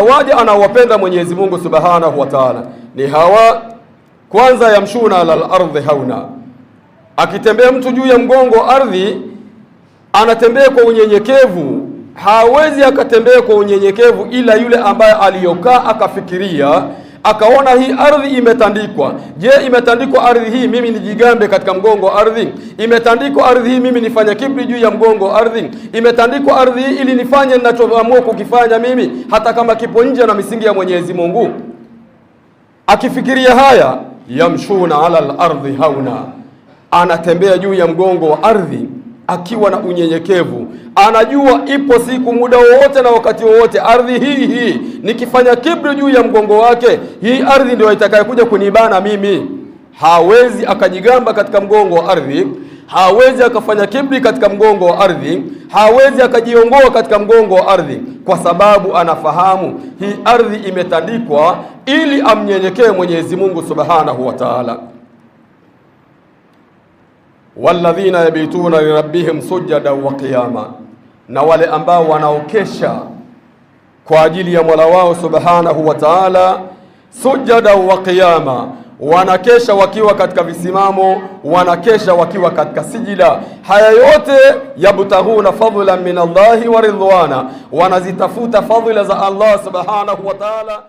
waja anaowapenda Mwenyezi Mungu Subhanahu wa Ta'ala ni hawa. Kwanza, yamshuna ala al-ardhi hauna, akitembea mtu juu ya mgongo wa ardhi anatembea kwa unyenyekevu. Hawezi akatembea kwa unyenyekevu ila yule ambaye aliyokaa akafikiria akaona hii ardhi imetandikwa. Je, imetandikwa ardhi hii mimi nijigambe katika mgongo wa ardhi? Imetandikwa ardhi hii mimi nifanye kibri juu ya mgongo wa ardhi? Imetandikwa ardhi hii ili nifanye ninachoamua kukifanya mimi hata kama kipo nje na misingi ya Mwenyezi Mungu? Akifikiria haya, yamshuna ala al-ardhi hauna, anatembea juu ya mgongo wa ardhi akiwa na unyenyekevu. Anajua ipo siku, muda wowote na wakati wowote, ardhi hii nikifanya kibri juu ya mgongo wake, hii ardhi ndio itakayokuja kunibana mimi. Hawezi akajigamba katika mgongo wa ardhi, hawezi akafanya kibri katika mgongo wa ardhi, hawezi akajiongoa katika mgongo wa ardhi, kwa sababu anafahamu hii ardhi imetandikwa ili amnyenyekee Mwenyezi Mungu Subhanahu wa Ta'ala. Walladhina yabituna lirabbihim sujada wa qiyama, na wale ambao wanaokesha kwa ajili ya Mola wao Subhanahu wa Ta'ala, sujada wa qiyama, wanakesha wakiwa katika visimamo, wanakesha wakiwa katika sijida. Haya yote yabtaghuna fadlan min Allahi wa ridwana, wanazitafuta fadhila za Allah Subhanahu wa Ta'ala.